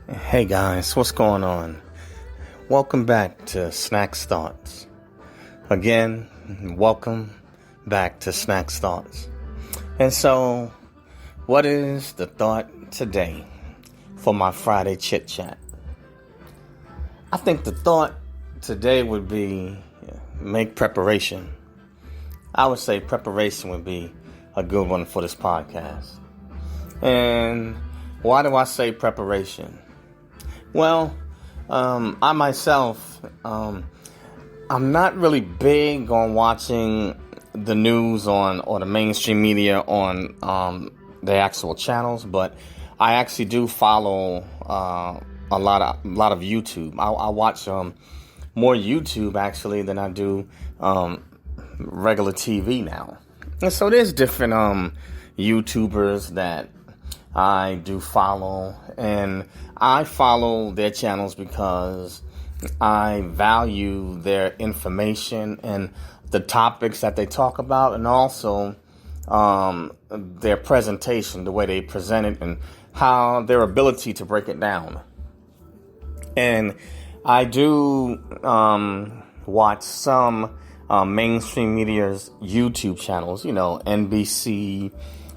Hey guys, what's going on? Welcome back to Snacks Thoughts. Again, welcome back to Snacks Thoughts. And so, what is the thought today for my Friday chit chat? I think the thought today would be make preparation. I would say preparation would be a good one for this podcast. And why do I say preparation? Well, I myself, I'm not really big on watching the news or the mainstream media on the actual channels, but I actually do follow a lot of YouTube. I watch more YouTube actually than I do regular TV now, and so there's different YouTubers that I do follow, and I follow their channels because I value their information and the topics that they talk about, and also their presentation, the way they present it, and how their ability to break it down. And I do watch some mainstream media's YouTube channels, NBC,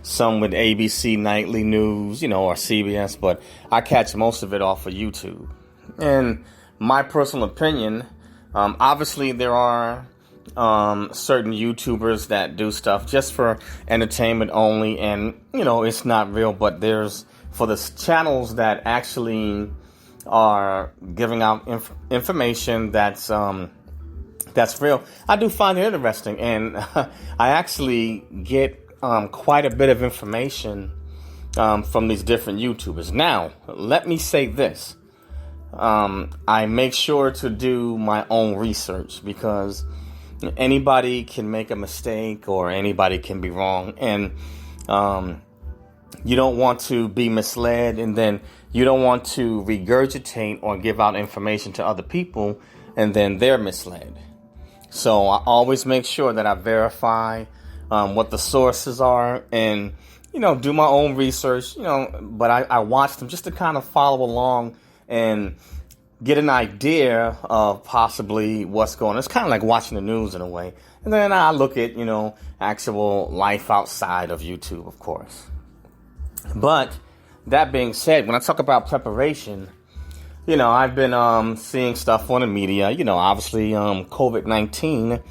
some with ABC Nightly News, or CBS, but I catch most of it off of YouTube. And my personal opinion, obviously there are certain YouTubers that do stuff just for entertainment only, and, it's not real, but there's, for the channels that actually are giving out information that's real, I do find it interesting, and I actually get quite a bit of information from these different YouTubers. Now, let me say this. I make sure to do my own research because anybody can make a mistake or anybody can be wrong. And you don't want to be misled, and then you don't want to regurgitate or give out information to other people and then they're misled. So I always make sure that I verify what the sources are, and, do my own research, but I watch them just to kind of follow along and get an idea of possibly what's going on. It's kind of like watching the news in a way. And then I look at, actual life outside of YouTube, of course. But that being said, when I talk about preparation, I've been seeing stuff on the media, obviously COVID-19,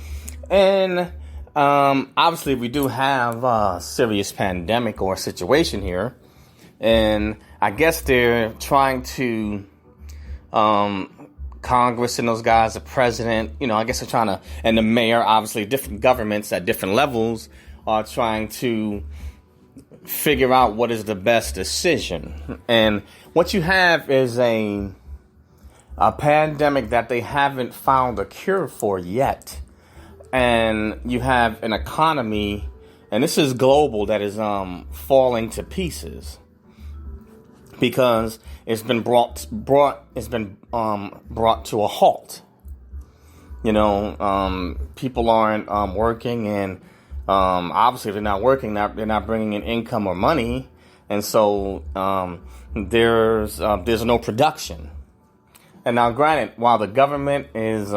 and obviously we do have a serious pandemic or situation here, and I guess they're trying to, Congress and those guys, the president, I guess they're trying to, and the mayor, obviously different governments at different levels are trying to figure out what is the best decision. And what you have is a pandemic that they haven't found a cure for yet. And you have an economy, and this is global, that is falling to pieces because it's been brought to a halt. People aren't working, and obviously if they're not working, they're not bringing in income or money, and so there's no production. And now, granted, while the government is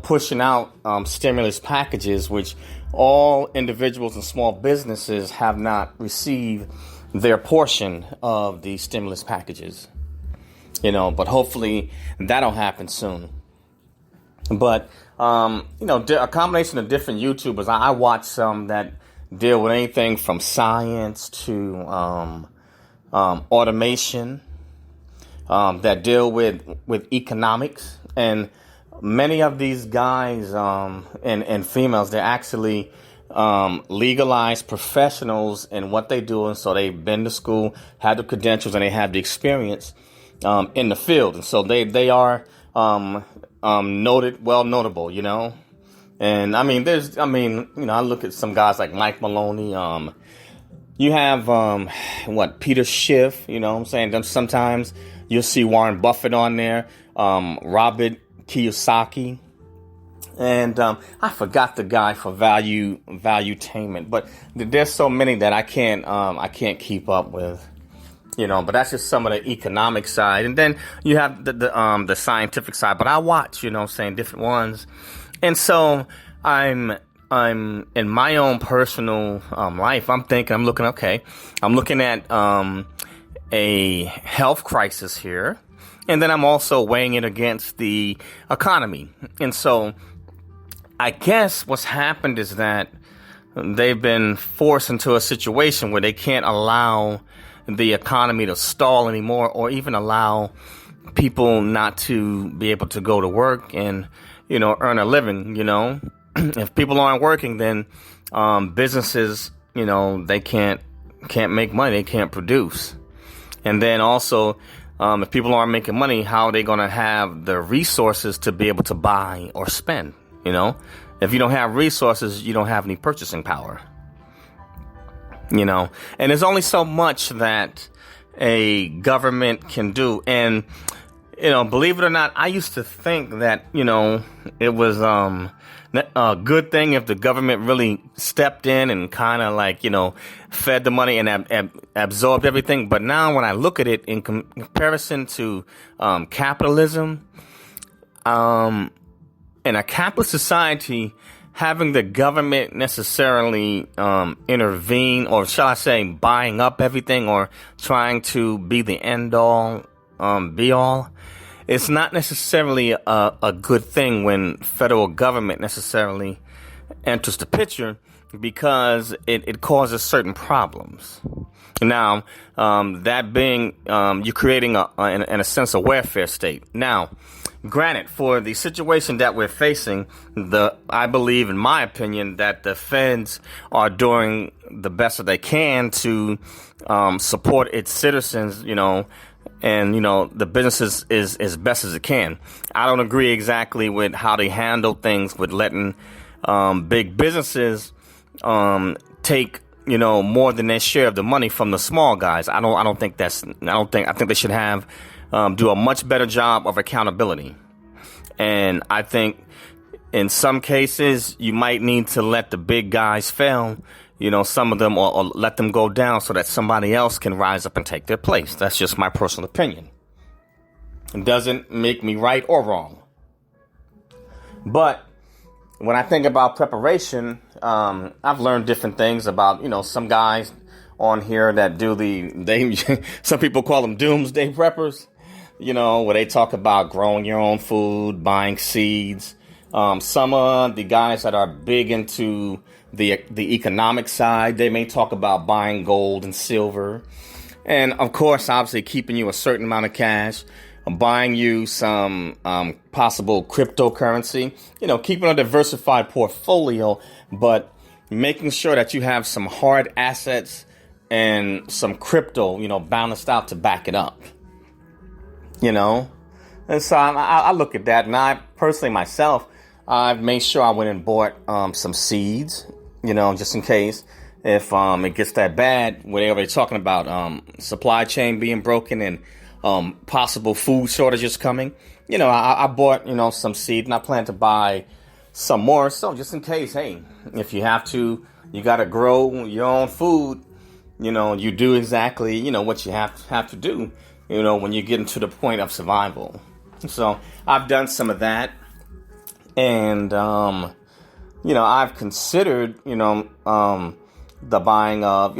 pushing out stimulus packages, which all individuals and small businesses have not received their portion of the stimulus packages, but hopefully that'll happen soon. But, a combination of different YouTubers. I watch some that deal with anything from science to automation, that deal with economics, and many of these guys and females, they're actually legalized professionals in what they do, and so they've been to school, had the credentials, and they have the experience in the field, and so they are notable, And I look at some guys like Mike Maloney. You have Peter Schiff, Then sometimes you'll see Warren Buffett on there, Robert Kiyosaki, and I forgot the guy for Valuetainment, but there's so many that I can't keep up with. But that's just some of the economic side. And then you have the scientific side. But I watch, saying different ones. And so I'm in my own personal life. I'm looking at a health crisis here. And then I'm also weighing it against the economy. And so I guess what's happened is that they've been forced into a situation where they can't allow the economy to stall anymore, or even allow people not to be able to go to work and, earn a living. If people aren't working, then businesses, they can't make money. They can't produce. And then also, if people aren't making money, how are they going to have the resources to be able to buy or spend? If you don't have resources, you don't have any purchasing power. And there's only so much that a government can do. And, believe it or not, I used to think that, it was a good thing if the government really stepped in and kind of fed the money and absorbed everything. But now when I look at it in comparison to capitalism, in a capitalist society, having the government necessarily intervene, or shall I say buying up everything, or trying to be the end all be all, it's not necessarily a good thing when federal government necessarily enters the picture, because it causes certain problems. Now, that being, you're creating in a sense, a welfare state. Now, granted, for the situation that we're facing, I believe, in my opinion, that the feds are doing the best that they can to support its citizens, and, the businesses is as best as it can. I don't agree exactly with how they handle things with letting big businesses take, more than their share of the money from the small guys. I think they should have do a much better job of accountability. And I think in some cases you might need to let the big guys fail, some of them, or let them go down so that somebody else can rise up and take their place. That's just my personal opinion. It doesn't make me right or wrong. But when I think about preparation, I've learned different things about, some guys on here that do some people call them doomsday preppers, where they talk about growing your own food, buying seeds. Some of the guys that are big into the economic side, they may talk about buying gold and silver. And of course, obviously keeping you a certain amount of cash, buying you some possible cryptocurrency, keeping a diversified portfolio, but making sure that you have some hard assets and some crypto, balanced out to back it up, And so I look at that, and I personally myself, I've made sure I went and bought some seeds, just in case if it gets that bad, where they're already talking about supply chain being broken and possible food shortages coming. I bought, some seed, and I plan to buy some more. So just in case, hey, if you have to, you got to grow your own food, you do exactly, what you have to do, when you get into the point of survival. So I've done some of that. And, I've considered, the buying of,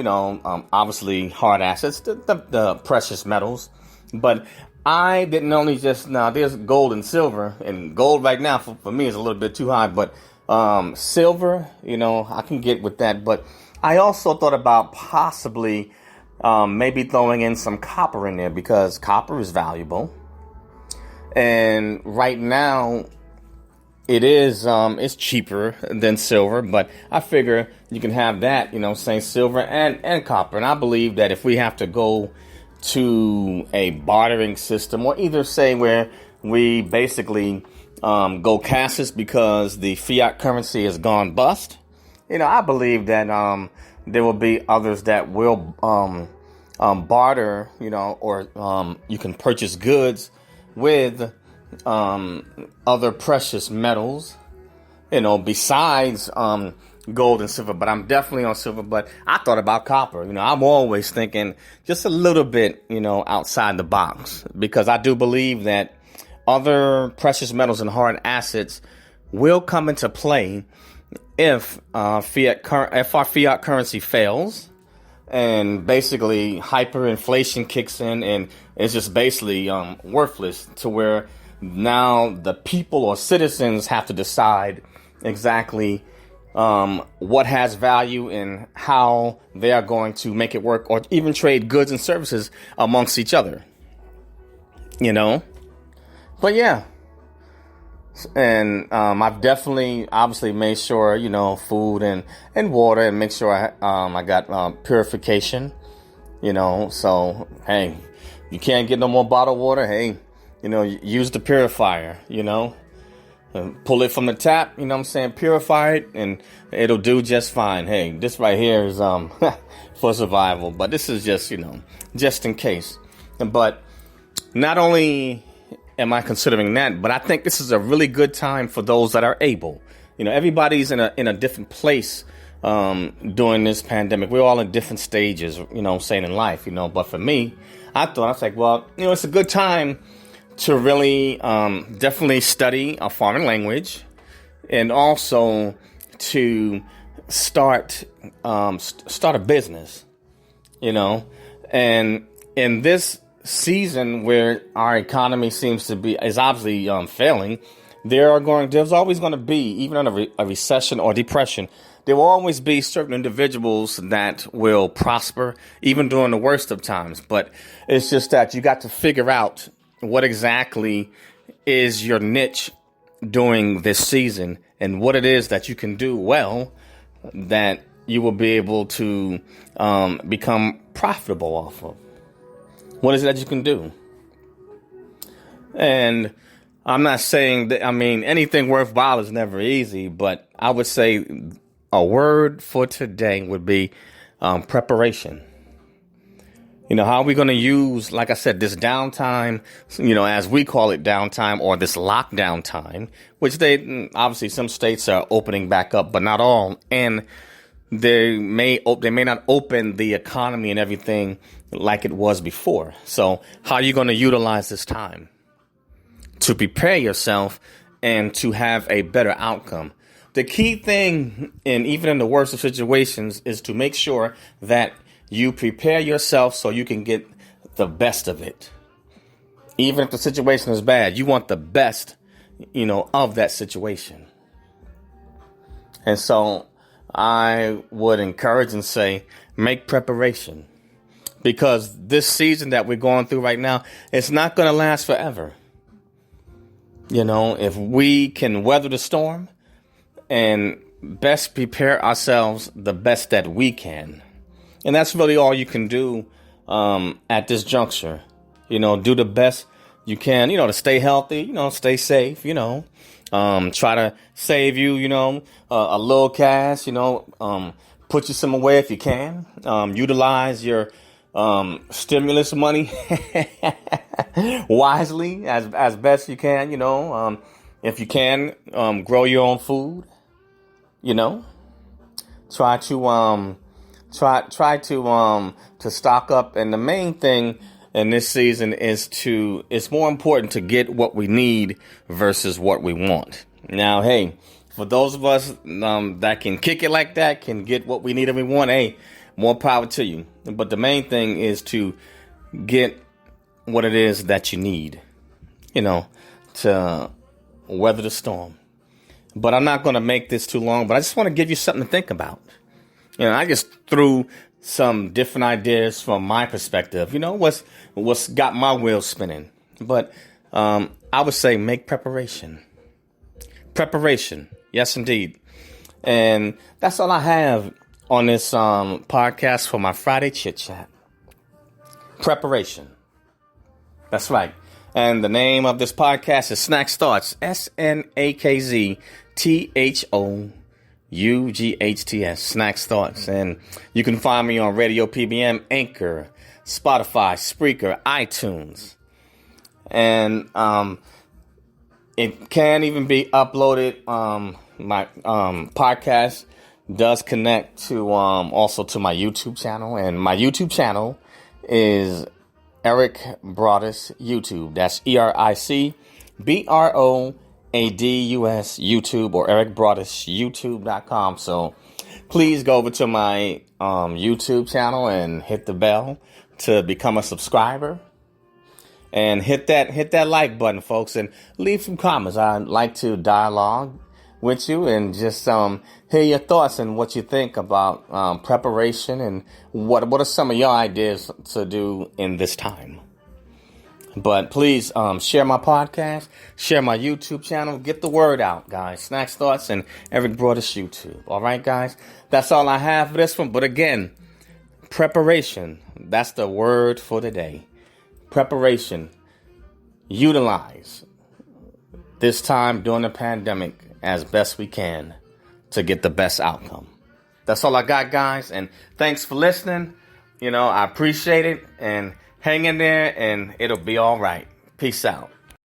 obviously hard assets, the precious metals. But I didn't only there's gold and silver, and gold right now for me is a little bit too high. But silver, I can get with that. But I also thought about possibly maybe throwing in some copper in there, because copper is valuable. And right now, it is, it's cheaper than silver, but I figure you can have that, saying silver and copper. And I believe that if we have to go to a bartering system, or either say where we basically go cashless because the fiat currency has gone bust, I believe that there will be others that will barter, or you can purchase goods with other precious metals, besides gold and silver, but I'm definitely on silver. But I thought about copper. I'm always thinking just a little bit, outside the box, because I do believe that other precious metals and hard assets will come into play if our fiat currency fails, and basically hyperinflation kicks in, and it's just basically worthless, to where now the people or citizens have to decide exactly what has value and how they are going to make it work, or even trade goods and services amongst each other. But yeah. And I've definitely, obviously, made sure, food and water, and make sure I got purification, So, hey, you can't get no more bottled water. Hey, use the purifier, and pull it from the tap, purify it, and it'll do just fine. Hey, this right here is for survival, but this is just, just in case. But not only am I considering that, but I think this is a really good time for those that are able. Everybody's in a different place during this pandemic. We're all in different stages, saying in life, But for me, I was like, well, it's a good time to really definitely study a foreign language, and also to start a business, And in this season where our economy is obviously failing, there's always going to be, even in a recession or depression, there will always be certain individuals that will prosper even during the worst of times. But it's just that you got to figure out what exactly is your niche during this season, and what it is that you can do well, that you will be able to become profitable off of. What is it that you can do? And I'm not saying that, anything worthwhile is never easy, but I would say a word for today would be preparation. How are we going to use, like I said, this downtime, as we call it, downtime, or this lockdown time, which obviously some states are opening back up, but not all. And they may not open the economy and everything like it was before. So how are you going to utilize this time to prepare yourself and to have a better outcome? The key thing, and even in the worst of situations, is to make sure that you prepare yourself so you can get the best of it. Even if the situation is bad, you want the best, of that situation. And so I would encourage and say, make preparation, because this season that we're going through right now, it's not going to last forever. If we can weather the storm and best prepare ourselves the best that we can. And that's really all you can do at this juncture. Do the best you can, to stay healthy, stay safe, try to save you, a little cash, put you some away if you can. Utilize your stimulus money wisely as best you can, if you can, grow your own food, try to stock up. And the main thing in this season it's more important to get what we need versus what we want. Now, hey, for those of us that can kick it like that, can get what we need and we want, hey, more power to you. But the main thing is to get what it is that you need, to weather the storm. But I'm not going to make this too long, but I just want to give you something to think about. I just threw some different ideas from my perspective, what's got my wheels spinning. But I would say make preparation. Preparation. Yes, indeed. And that's all I have on this podcast for my Friday Chit Chat. Preparation. That's right. And the name of this podcast is Snacks Thoughts. SNAKZTHOUGHTS. Snacks Thoughts. And you can find me on Radio PBM, Anchor, Spotify, Spreaker, iTunes. And it can even be uploaded, my podcast, does connect to also to my YouTube channel, and my YouTube channel is Eric Broadus YouTube. That's EricBroadus YouTube, or ericbroadusyoutube.com. So please go over to my YouTube channel and hit the bell to become a subscriber. And hit that like button, folks, and leave some comments. I'd like to dialogue with you and just hear your thoughts and what you think about preparation, and what are some of your ideas to do in this time. But please share my podcast, share my YouTube channel, get the word out, guys. Snacks Thoughts and Eric Broadus YouTube. All right, guys, that's all I have for this one. But again, preparation, that's the word for today. Preparation. Utilize this time during the pandemic as best we can to get the best outcome. That's all I got, guys. And thanks for listening. I appreciate it. And hang in there and it'll be all right. Peace out.